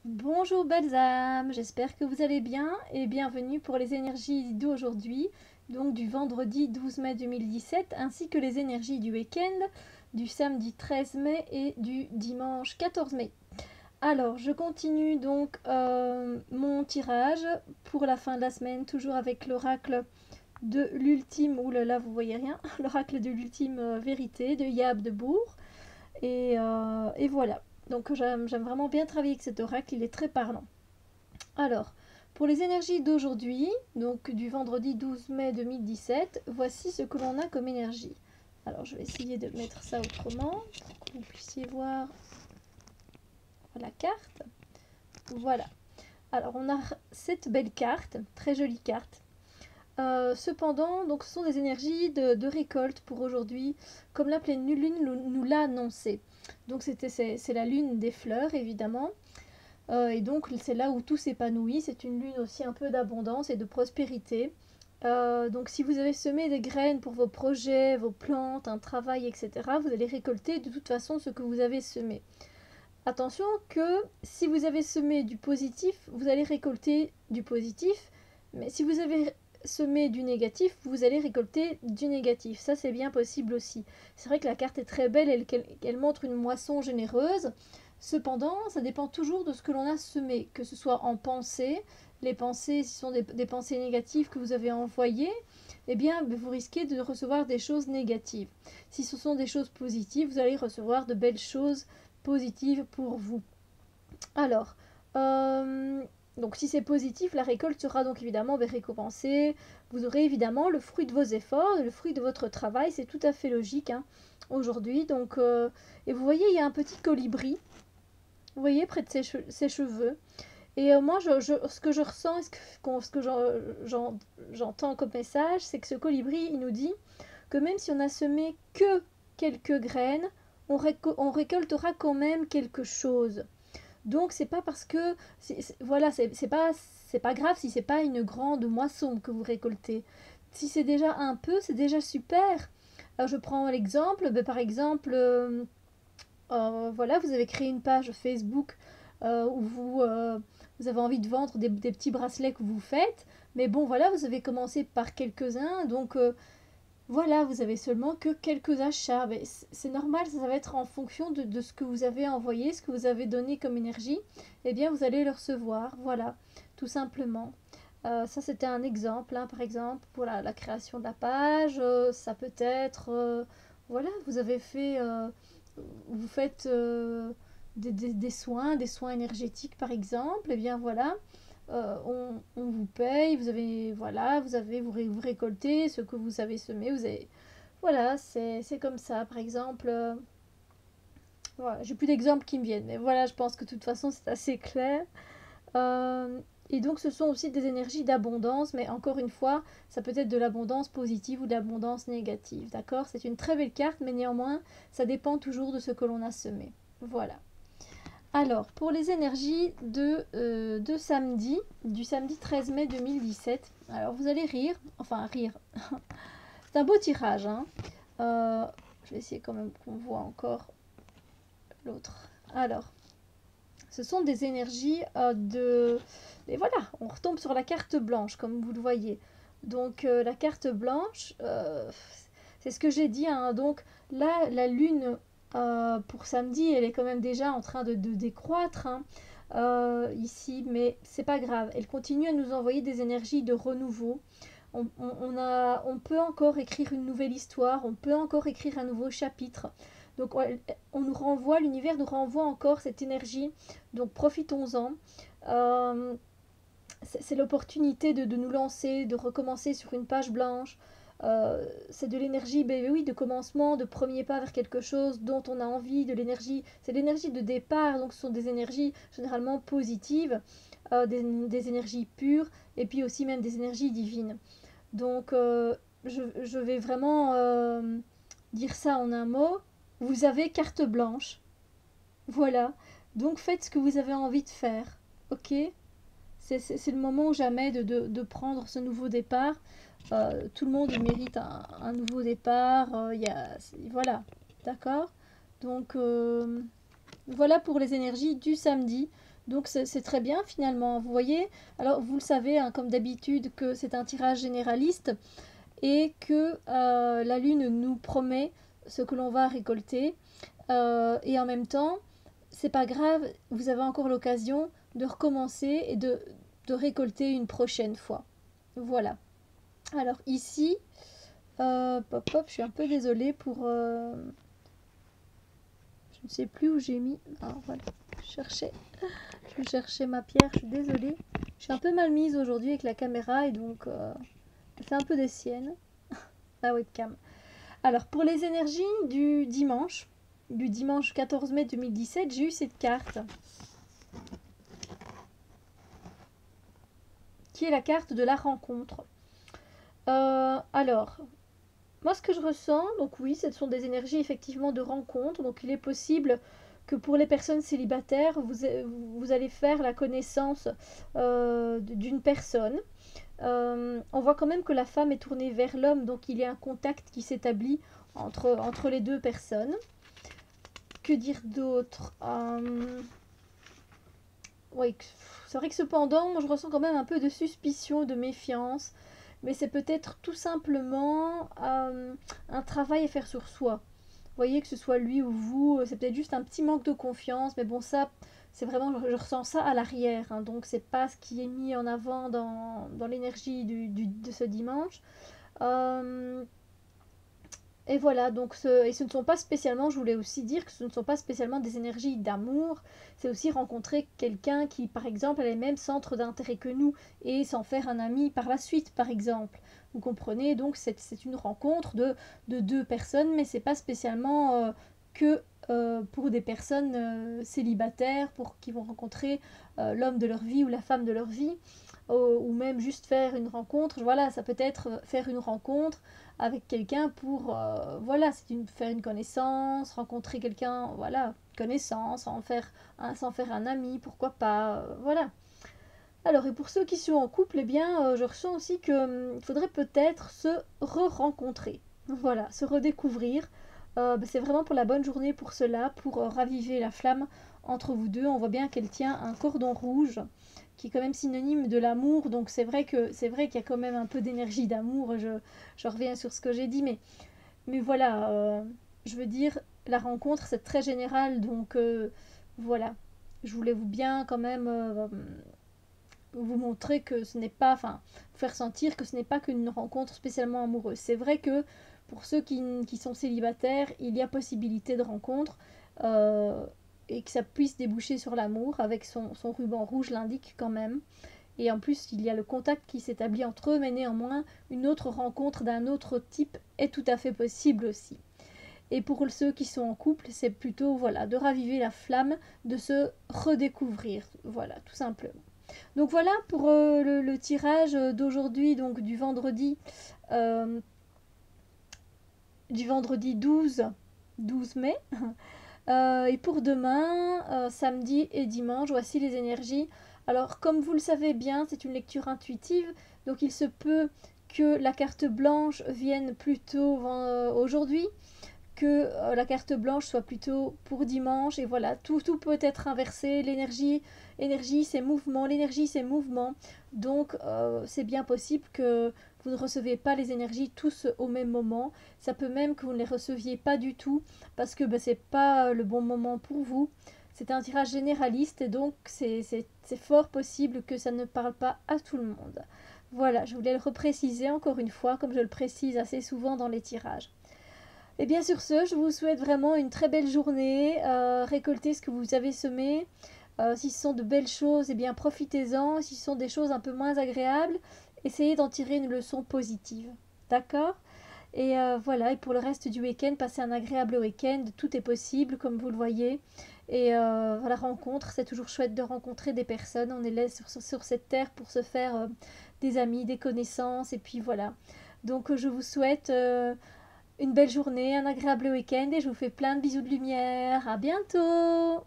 Bonjour belles âmes, j'espère que vous allez bien et bienvenue pour les énergies d'aujourd'hui, donc du vendredi 12 mai 2017, ainsi que les énergies du week-end, du samedi 13 mai et du dimanche 14 mai. Alors, je continue donc mon tirage pour la fin de la semaine, toujours avec l'oracle de l'ultime, oulala vous voyez rien, l'oracle de l'ultime vérité de Yab de Bourg. Et voilà. Donc j'aime vraiment bien travailler avec cet oracle, il est très parlant. Alors, pour les énergies d'aujourd'hui, donc du vendredi 12 mai 2017, voici ce que l'on a comme énergie. Alors je vais essayer de mettre ça autrement pour que vous puissiez voir la carte. Voilà. Alors on a cette belle carte, très jolie carte. Cependant, donc ce sont des énergies de récolte pour aujourd'hui, comme la pleine lune nous l'a annoncé. Donc c'est la lune des fleurs, évidemment. Et donc c'est là où tout s'épanouit. C'est une lune aussi un peu d'abondance et de prospérité. Donc si vous avez semé des graines pour vos projets, vos plantes, un travail, etc., vous allez récolter de toute façon ce que vous avez semé. Attention que si vous avez semé du positif, vous allez récolter du positif. Mais si vous avez semé du négatif, vous allez récolter du négatif. Ça, c'est bien possible aussi. C'est vrai que la carte est très belle, elle montre une moisson généreuse. Cependant, ça dépend toujours de ce que l'on a semé, que ce soit en pensée. Les pensées, si ce sont des pensées négatives que vous avez envoyées, eh bien, vous risquez de recevoir des choses négatives. Si ce sont des choses positives, vous allez recevoir de belles choses positives pour vous. Alors, euh, donc si c'est positif, la récolte sera donc évidemment récompensée. Vous aurez évidemment le fruit de vos efforts, le fruit de votre travail, c'est tout à fait logique hein, aujourd'hui. Donc, et vous voyez, il y a un petit colibri, vous voyez, près de ses cheveux. Et moi, ce que je ressens, ce que j'entends comme message, c'est que ce colibri, il nous dit que même si on a semé que quelques graines, on récoltera quand même quelque chose. Donc c'est pas parce que voilà, c'est pas grave si c'est pas une grande moisson que vous récoltez. Si c'est déjà un peu, c'est déjà super. Alors je prends l'exemple, par exemple, voilà, vous avez créé une page Facebook où vous avez envie de vendre des petits bracelets que vous faites, mais bon voilà, vous avez commencé par quelques-uns, donc voilà, vous avez seulement que quelques achats. Mais c'est normal, ça va être en fonction de ce que vous avez envoyé, ce que vous avez donné comme énergie. Eh bien, vous allez le recevoir. Voilà, tout simplement. Ça, c'était un exemple. Hein, par exemple, pour la création de la page, ça peut être... voilà, vous avez fait... vous faites des soins énergétiques, par exemple. Eh bien, voilà. On vous paye, vous avez, voilà, vous récoltez ce que vous avez semé, vous avez, voilà, c'est comme ça. Par exemple, voilà, j'ai plus d'exemples qui me viennent, mais voilà, je pense que de toute façon c'est assez clair. Euh, et donc ce sont aussi des énergies d'abondance, mais encore une fois, ça peut être de l'abondance positive ou de l'abondance négative, d'accord? C'est une très belle carte, mais néanmoins, ça dépend toujours de ce que l'on a semé. Voilà. Alors, pour les énergies de samedi, du samedi 13 mai 2017, alors vous allez rire, enfin rire, c'est un beau tirage, hein. Je vais essayer quand même qu'on voit encore l'autre. Alors, ce sont des énergies de... Et voilà, on retombe sur la carte blanche, comme vous le voyez. Donc, la carte blanche, c'est ce que j'ai dit, hein. Donc, là, la lune, pour samedi, elle est quand même déjà en train de décroître, hein, ici, mais c'est pas grave. Elle continue à nous envoyer des énergies de renouveau. On peut encore écrire une nouvelle histoire, on peut encore écrire un nouveau chapitre. Donc on nous renvoie, l'univers nous renvoie encore cette énergie, donc profitons-en. Euh, c'est l'opportunité de nous lancer, de recommencer sur une page blanche. C'est de l'énergie, ben oui, de commencement, de premier pas vers quelque chose dont on a envie, de l'énergie. C'est l'énergie de départ, donc ce sont des énergies généralement positives, des énergies pures, et puis aussi même des énergies divines. Donc, je vais vraiment dire ça en un mot. Vous avez carte blanche. Voilà. Donc, faites ce que vous avez envie de faire. Ok? C'est le moment ou jamais de prendre ce nouveau départ. Tout le monde mérite un nouveau départ. Voilà. D'accord? Donc, Voilà pour les énergies du samedi. Donc c'est très bien finalement, vous voyez. Alors vous le savez, hein, comme d'habitude, que c'est un tirage généraliste et que la lune nous promet ce que l'on va récolter. Et en même temps, c'est pas grave, vous avez encore l'occasion de recommencer et de récolter une prochaine fois. Voilà. Alors ici, pop pop, je suis un peu désolée pour... je ne sais plus où j'ai mis... Ah voilà, je cherchais ma pierre, je suis désolée. Je suis un peu mal mise aujourd'hui avec la caméra et donc elle fait un peu des siennes. La webcam. Alors pour les énergies du dimanche 14 mai 2017, j'ai eu cette carte. Qui est la carte de la rencontre. Alors, moi ce que je ressens, donc oui, ce sont des énergies effectivement de rencontre, donc il est possible que pour les personnes célibataires, vous allez faire la connaissance d'une personne. On voit quand même que la femme est tournée vers l'homme, donc il y a un contact qui s'établit entre les deux personnes. Que dire d'autre Oui, c'est vrai que cependant, moi, je ressens quand même un peu de suspicion, de méfiance, mais c'est peut-être tout simplement un travail à faire sur soi. Vous voyez, que ce soit lui ou vous, c'est peut-être juste un petit manque de confiance, mais bon, ça, c'est vraiment, je ressens ça à l'arrière, hein, donc c'est pas ce qui est mis en avant dans l'énergie de ce dimanche. Euh, et voilà, donc et ce ne sont pas spécialement, je voulais aussi dire que ce ne sont pas spécialement des énergies d'amour, c'est aussi rencontrer quelqu'un qui, par exemple, a les mêmes centres d'intérêt que nous et s'en faire un ami par la suite, par exemple. Vous comprenez, donc c'est une rencontre de deux personnes, mais c'est pas spécialement que pour des personnes célibataires, pour qui vont rencontrer l'homme de leur vie ou la femme de leur vie, ou même juste faire une rencontre. Voilà, ça peut être faire une rencontre avec quelqu'un pour, voilà, faire une connaissance, rencontrer quelqu'un, voilà, connaissance, s'en faire un ami, pourquoi pas, voilà. Alors, et pour ceux qui sont en couple, eh bien, je ressens aussi qu'il faudrait peut-être se re-rencontrer, voilà, se redécouvrir. C'est vraiment pour la bonne journée pour cela, pour raviver la flamme entre vous deux. On voit bien qu'elle tient un cordon rouge qui est quand même synonyme de l'amour, donc c'est vrai qu'il y a quand même un peu d'énergie d'amour. Je reviens sur ce que j'ai dit, mais voilà, je veux dire, la rencontre c'est très général, donc voilà, je voulais vous bien quand même vous montrer que ce n'est pas, enfin, vous faire sentir que ce n'est pas qu'une rencontre spécialement amoureuse. C'est vrai que pour ceux qui sont célibataires, il y a possibilité de rencontre euh, et que ça puisse déboucher sur l'amour, avec son ruban rouge l'indique quand même. Et en plus, il y a le contact qui s'établit entre eux, mais néanmoins, une autre rencontre d'un autre type est tout à fait possible aussi. Et pour ceux qui sont en couple, c'est plutôt voilà, de raviver la flamme, de se redécouvrir, voilà, tout simplement. Donc voilà pour le tirage d'aujourd'hui, donc euh, du vendredi 12 mai. Et pour demain, samedi et dimanche, voici les énergies. Alors, comme vous le savez bien, c'est une lecture intuitive, donc il se peut que la carte blanche vienne plus tôt aujourd'hui, que la carte blanche soit plutôt pour dimanche, et voilà, tout peut être inversé. L'énergie c'est mouvement, donc c'est bien possible que vous ne receviez pas les énergies tous au même moment. Ça peut même que vous ne les receviez pas du tout, parce que c'est pas le bon moment pour vous. C'est un tirage généraliste, et donc c'est fort possible que ça ne parle pas à tout le monde. Voilà, je voulais le repréciser encore une fois, comme je le précise assez souvent dans les tirages. Et bien sur ce, je vous souhaite vraiment une très belle journée. Récoltez ce que vous avez semé. Si ce sont de belles choses, eh bien profitez-en. Si ce sont des choses un peu moins agréables, essayez d'en tirer une leçon positive. D'accord? Et voilà, et pour le reste du week-end, passez un agréable week-end. Tout est possible, comme vous le voyez. Et la rencontre, c'est toujours chouette de rencontrer des personnes. On est là sur cette terre pour se faire des amis, des connaissances. Et puis voilà. Donc je vous souhaite une belle journée, un agréable week-end et je vous fais plein de bisous de lumière. À bientôt!